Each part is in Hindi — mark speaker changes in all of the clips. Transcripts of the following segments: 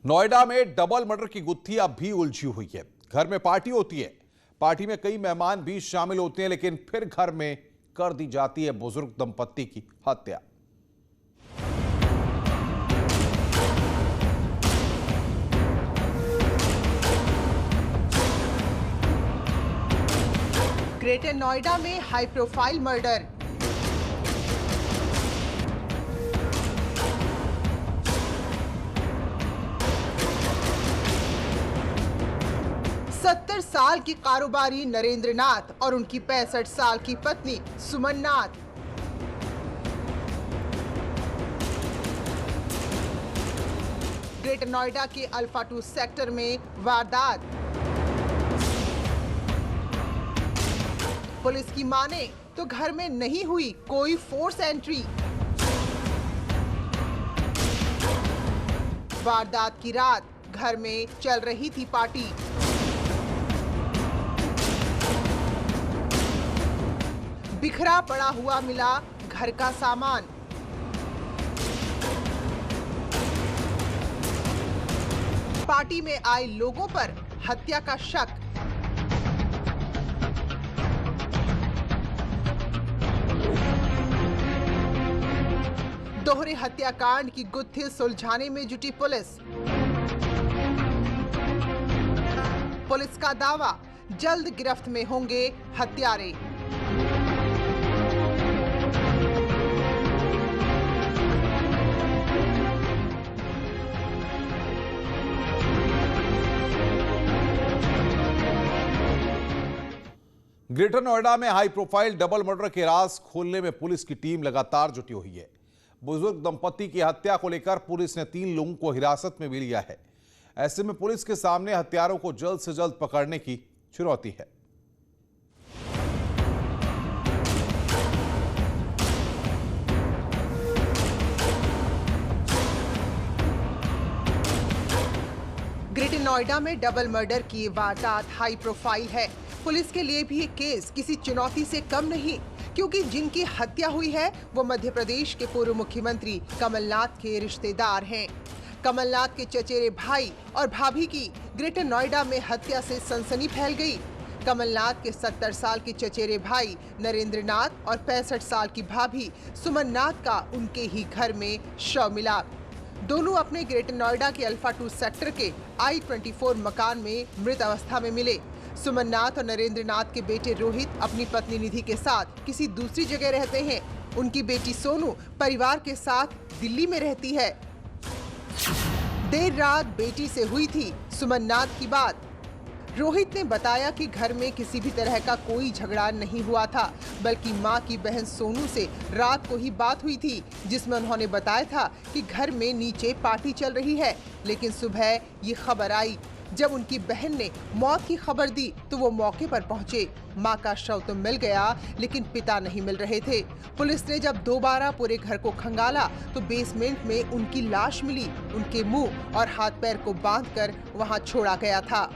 Speaker 1: नोएडा में डबल मर्डर की गुत्थी अब भी उलझी हुई है। घर में पार्टी होती है, पार्टी में कई मेहमान भी शामिल होते हैं, लेकिन फिर घर में कर दी जाती है बुजुर्ग दंपत्ति की हत्या।
Speaker 2: ग्रेटर नोएडा में हाई प्रोफाइल मर्डर। सत्तर साल की कारोबारी नरेंद्र नाथ और उनकी 65 साल की पत्नी सुमन नाथ। ग्रेटर नोएडा के अल्फा 2 सेक्टर में वारदात। पुलिस की माने तो घर में नहीं हुई कोई फोर्स एंट्री। वारदात की रात घर में चल रही थी पार्टी। बिखरा पड़ा हुआ मिला घर का सामान। पार्टी में आए लोगों पर हत्या का शक। दोहरे हत्याकांड की गुत्थी सुलझाने में जुटी पुलिस। पुलिस का दावा, जल्द गिरफ्त में होंगे हत्यारे।
Speaker 1: ग्रेटर नोएडा में हाई प्रोफाइल डबल मर्डर के राज खोलने में पुलिस की टीम लगातार जुटी हुई है। बुजुर्ग दंपति की हत्या को लेकर पुलिस ने 3 लोगों को हिरासत में भी लिया है। ऐसे में पुलिस के सामने हत्यारों को जल्द से जल्द पकड़ने की चुनौती है।
Speaker 2: ग्रेटर नोएडा में डबल मर्डर की ये वारदात हाई प्रोफाइल है। पुलिस के लिए भी ये केस किसी चुनौती से कम नहीं, क्योंकि जिनकी हत्या हुई है वो मध्य प्रदेश के पूर्व मुख्यमंत्री कमलनाथ के रिश्तेदार हैं। कमलनाथ के चचेरे भाई और भाभी की ग्रेटर नोएडा में हत्या से सनसनी फैल गई। कमलनाथ के 70 साल के चचेरे भाई नरेंद्र नाथ और 65 साल की भाभी सुमन नाथ का उनके ही घर में शव मिला। दोनों अपने ग्रेटर नोएडा के अल्फा 2 सेक्टर के I-24 मकान में मृत अवस्था में मिले। सुमन नाथ और नरेंद्र नाथ के बेटे रोहित अपनी पत्नी निधि के साथ किसी दूसरी जगह रहते हैं। उनकी बेटी सोनू परिवार के साथ दिल्ली में रहती है। देर रात बेटी से हुई थी सुमन नाथ की बात। रोहित ने बताया कि घर में किसी भी तरह का कोई झगड़ा नहीं हुआ था, बल्कि मां की बहन सोनू से रात को ही बात हुई थी, जिसमें उन्होंने बताया था कि घर में नीचे पार्टी चल रही है। लेकिन सुबह ये खबर आई। जब उनकी बहन ने मौत की खबर दी तो वो मौके पर पहुंचे। मां का शव तो मिल गया, लेकिन पिता नहीं मिल रहे थे। पुलिस ने जब दोबारा पूरे घर को खंगाला तो बेसमेंट में उनकी लाश मिली। उनके मुंह और हाथ पैर को बांधकर वहां छोड़ा गया था।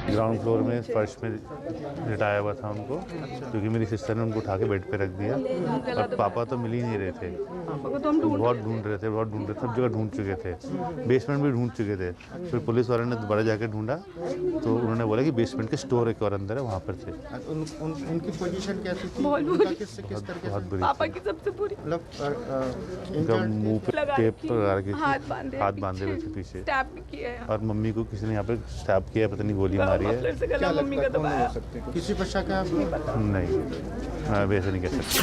Speaker 3: ग्राउंड फ्लोर में फर्श में लिटाया हुआ था उनको, क्योंकि मेरी सिस्टर ने उनको उठा के बेड पे रख दिया। और पापा तो मिल ही नहीं रहे थे। बहुत ढूंढ रहे थे, सब जगह ढूंढ चुके थे, बेसमेंट भी ढूंढ चुके थे। फिर पुलिस वाले ने दोबारा जाके ढूंढा तो उन्होंने बोला कि बेसमेंट के स्टोर एक और अंदर है, वहाँ पर थे।
Speaker 4: उनकी पोजीशन कैसी थी?
Speaker 3: बहुत बुरी,
Speaker 5: पापा की सबसे बुरी।
Speaker 3: उनका मुंह पे टेप लगा के हाथ बांधे हुए थे पीछे, और मम्मी को किसी ने यहाँ पे स्टैब किया, पता नहीं गोली मारी है।
Speaker 4: क्या मम्मी का दबाया? किसी पर शक है?
Speaker 3: नहीं, मैं वैसे नहीं कह सकता।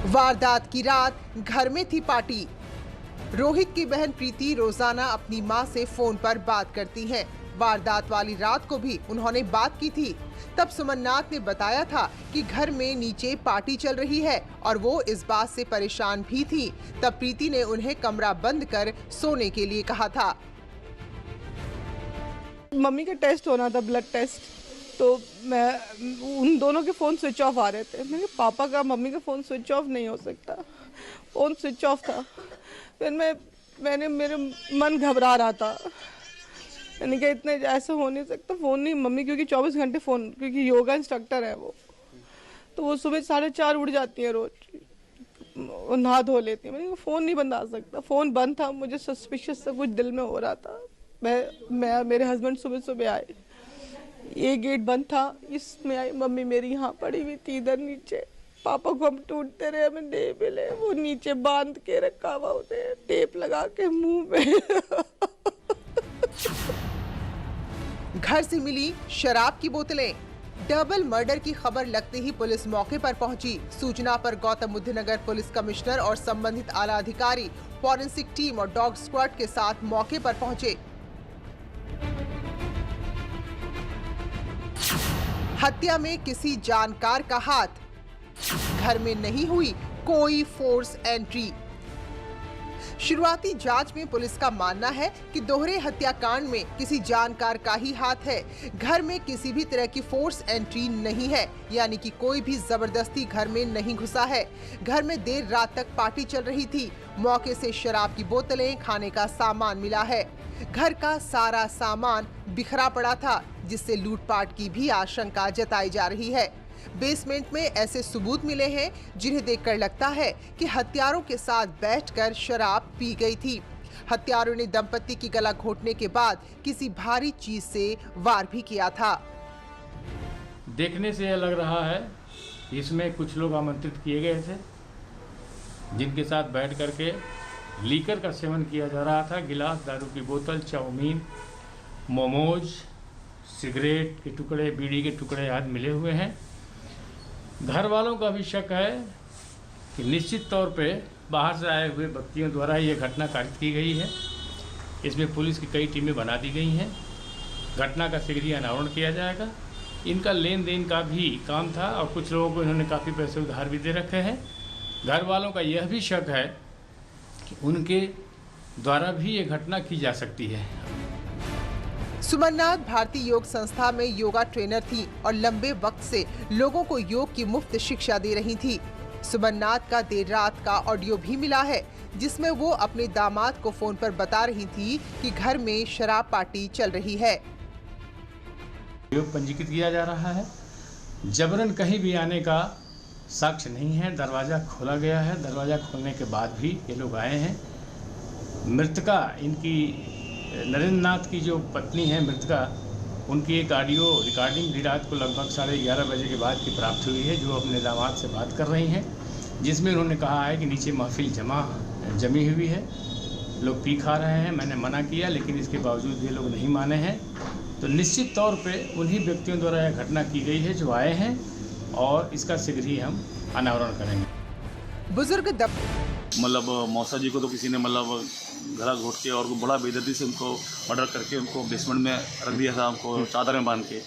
Speaker 2: वारदात की रात घर में थी पार्टी। रोहित की बहन प्रीति रोजाना अपनी मां से फोन पर बात करती है। वारदात वाली रात को भी उन्होंने बात की थी। तब सुमन नाथ ने बताया था कि घर में नीचे पार्टी चल रही है और वो इस बात से परेशान भी थी। तब प्रीति ने उन्हें कमरा बंद कर सोने के लिए कहा था।
Speaker 5: मम्मी का टेस्ट होना था, ब्लड टेस्ट, तो मैं उन दोनों के फ़ोन स्विच ऑफ आ रहे थे। मैंने कहा पापा का मम्मी का फ़ोन स्विच ऑफ नहीं हो सकता, फ़ोन स्विच ऑफ था। फिर मेरे मन घबरा रहा था। मैंने कहा इतने ऐसा हो नहीं सकता, फ़ोन नहीं मम्मी, क्योंकि 24 घंटे फ़ोन, क्योंकि योगा इंस्ट्रक्टर है वो, तो वो सुबह 4:30 उठ जाती है रोज। नहा धो लेती। मैंने कहा फ़ोन नहीं बंद आ सकता, फ़ोन बंद था। मुझे सस्पिशियस सा कुछ दिल में हो रहा था। मैं मेरे हस्बैंड सुबह सुबह आए, ये गेट बंद था, इसमें आई, मम्मी मेरी यहाँ पड़ी हुई थी इधर नीचे। पापा को हम ढूंढते रहे, हमें नहीं मिले। वो नीचे बांध के रखा हुआ उन्हें, टेप लगा के मुंह में।
Speaker 2: घर से मिली शराब की बोतलें। डबल मर्डर की खबर लगते ही पुलिस मौके पर पहुंची। सूचना पर गौतम बुद्ध नगर पुलिस कमिश्नर और संबंधित आला अधिकारी फॉरेंसिक टीम और डॉग स्क्वाड के साथ मौके पर पहुंचे। हत्या में किसी जानकार का हाथ, घर में नहीं हुई कोई फोर्स एंट्री। शुरुआती जांच में पुलिस का मानना है कि दोहरे हत्याकांड में किसी जानकार का ही हाथ है। घर में किसी भी तरह की फोर्स एंट्री नहीं है, यानी कि कोई भी जबरदस्ती घर में नहीं घुसा है। घर में देर रात तक पार्टी चल रही थी। मौके से शराब की बोतलें, खाने का सामान मिला है। घर का सारा सामान बिखरा पड़ा था, जिससे लूटपाट की भी आशंका जताई जा रही है। बेसमेंट में ऐसे सबूत मिले हैं जिन्हें देखकर लगता है कि हत्यारों के साथ बैठकर शराब पी गई थी। हत्यारों ने दंपति की गला घोटने के बाद किसी भारी चीज से वार भी किया था।
Speaker 6: देखने से यह लग रहा है इसमें कुछ लोग आमंत्रित किए गए थे, जिनके साथ बैठ करके लीकर का सेवन किया जा रहा था। गिलास, दारू की बोतल, चाउमीन, मोमोज, सिगरेट के टुकड़े, बीड़ी के टुकड़े आदि मिले हुए हैं। घर वालों का भी शक है कि निश्चित तौर पे बाहर से आए हुए व्यक्तियों द्वारा ये घटना कारित की गई है। इसमें पुलिस की कई टीमें बना दी गई हैं। घटना का शीघ्र ही अनावरण किया जाएगा। इनका लेन देन का भी काम था और कुछ लोगों को इन्होंने काफ़ी पैसे उधार भी दे रखे हैं। घर वालों का यह भी शक है कि उनके द्वारा भी ये घटना की जा सकती है।
Speaker 2: सुमननाथ भारतीय योग संस्था में योगा ट्रेनर थी और लंबे वक्त से लोगों को योग की मुफ्त शिक्षा दे रही थी। सुमननाथ का देर रात का ऑडियो भी मिला है, जिसमें वो अपने दामाद को फोन पर बता रही थी कि घर में शराब पार्टी चल रही है।
Speaker 6: योग पंजीकृत किया जा रहा है। जबरन कहीं भी आने का साक्ष्य नहीं है। दरवाज़ा खोला गया है। दरवाज़ा खोलने के बाद भी ये लोग आए हैं। मृतका, इनकी नरेंद्र नाथ की जो पत्नी है मृतका, उनकी एक ऑडियो रिकॉर्डिंग भी रात को लगभग 11:30 बजे के बाद की प्राप्त हुई है, जो अपने दामाद से बात कर रही हैं, जिसमें उन्होंने कहा है कि नीचे महफिल जमी हुई है, लोग पी खा रहे हैं। मैंने मना किया, लेकिन इसके बावजूद ये लोग नहीं माने हैं। तो निश्चित तौर पे उन्हीं व्यक्तियों द्वारा यह घटना की गई है जो आए हैं, और इसका शीघ्र ही हम अनावरण करेंगे।
Speaker 2: बुजुर्ग
Speaker 7: मतलब मौसा जी को तो किसी ने मतलब गला घोट के और बड़ा बेइज्जती से उनको मर्डर करके उनको बेसमेंट में रख दिया था, उनको चादर में बांध के।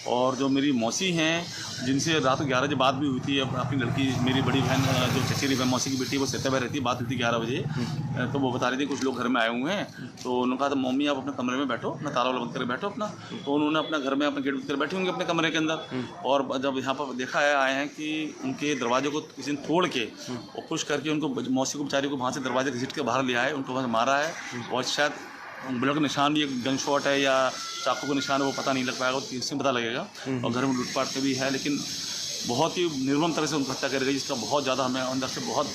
Speaker 7: और जो मेरी मौसी हैं, जिनसे रात 11 बजे बात भी हुई थी, अपनी लड़की, मेरी बड़ी बहन जो चचेरी बहन मौसी की बेटी, वो सेता में रहती है, बात हुई थी 11 बजे। तो वो बता रही थी कुछ लोग घर में आए हुए हैं, तो उन्होंने कहा था मम्मी आप अपने कमरे में बैठो, अपना ताला वाला बंद कर बैठो अपना। तो उन्होंने अपने घर में अपने गेट बंद कर बैठे होंगे अपने कमरे के अंदर। और जब यहाँ पर देखा है आए हैं कि उनके दरवाजे को किसी ने तोड़ के और पुश करके उनको, मौसी को बेचारी को वहाँ से दरवाजे घसीट के बाहर लिया है, उनको वहाँ मारा है। और शायद ब्लड का निशान भी, एक गन शॉट है या चाकू का निशान है, वो पता नहीं लग पाएगा, इससे पता लगेगा। और घर में लूटपाट का भी है, लेकिन बहुत ही निर्मम तरह से उनको हत्या करी गई, जिसका बहुत ज़्यादा हमें अंदर से बहुत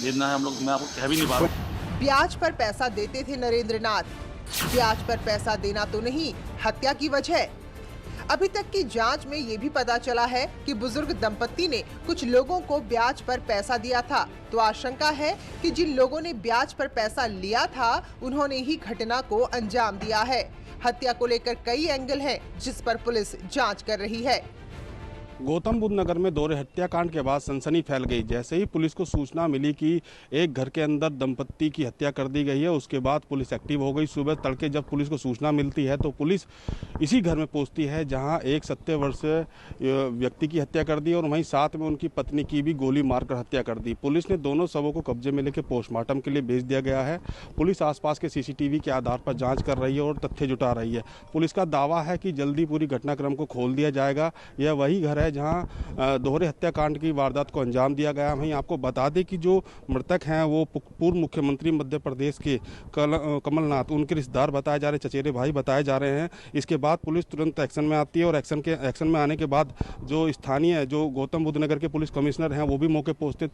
Speaker 7: वेदना है। हम लोग, मैं आपको कह भी नहीं पा रहा।
Speaker 2: ब्याज पर पैसा देते थे नरेंद्र नाथ। ब्याज पर पैसा देना तो नहीं हत्या की वजह। अभी तक की जांच में ये भी पता चला है कि बुजुर्ग दंपत्ति ने कुछ लोगों को ब्याज पर पैसा दिया था। तो आशंका है कि जिन लोगों ने ब्याज पर पैसा लिया था, उन्होंने ही घटना को अंजाम दिया है। हत्या को लेकर कई एंगल हैं, जिस पर पुलिस जांच कर रही है।
Speaker 8: गौतम बुद्ध नगर में दोहरे हत्याकांड के बाद सनसनी फैल गई। जैसे ही पुलिस को सूचना मिली कि एक घर के अंदर दंपत्ति की हत्या कर दी गई है, उसके बाद पुलिस एक्टिव हो गई। सुबह तड़के जब पुलिस को सूचना मिलती है तो पुलिस इसी घर में पहुंचती है जहां एक 70 वर्षीय व्यक्ति की हत्या कर दी और वहीं साथ में उनकी पत्नी की भी गोली मारकर हत्या कर दी। पुलिस ने दोनों शवों को कब्जे में लेकर पोस्टमार्टम के लिए भेज दिया गया है। पुलिस आसपास के CCTV के आधार पर जाँच कर रही है और तथ्य जुटा रही है। पुलिस का दावा है कि जल्दी पूरी घटनाक्रम को खोल दिया जाएगा। यह वही घर है है जहां दोहरे हत्याकांड की वारदात को अंजाम दिया गया। वहीं आपको बता दें कि जो मृतक हैं वो पूर्व मुख्यमंत्री मध्य प्रदेश के कमलनाथ उनके रिश्तेदार बताए जा रहे, चचेरे भाई बताए जा रहे हैं। इसके बाद पुलिस तुरंत एक्शन में आती है और एक्शन में आने के बाद जो स्थानीय जो गौतम बुद्ध नगर के पुलिस कमिश्नर हैं वो भी मौके पहुंचते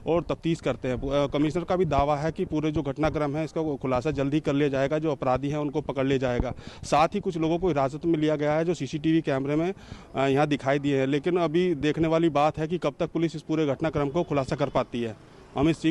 Speaker 8: और तफ्तीश करते हैं। कमिश्नर का भी दावा है कि पूरे जो घटनाक्रम है इसका खुलासा जल्दी कर लिया जाएगा, जो अपराधी हैं उनको पकड़ लिया जाएगा। साथ ही कुछ लोगों को हिरासत में लिया गया है जो सीसीटीवी कैमरे में यहाँ दिखाई दिए हैं। लेकिन अभी देखने वाली बात है कि कब तक पुलिस इस पूरे घटनाक्रम को खुलासा कर पाती है। अमित सिंह।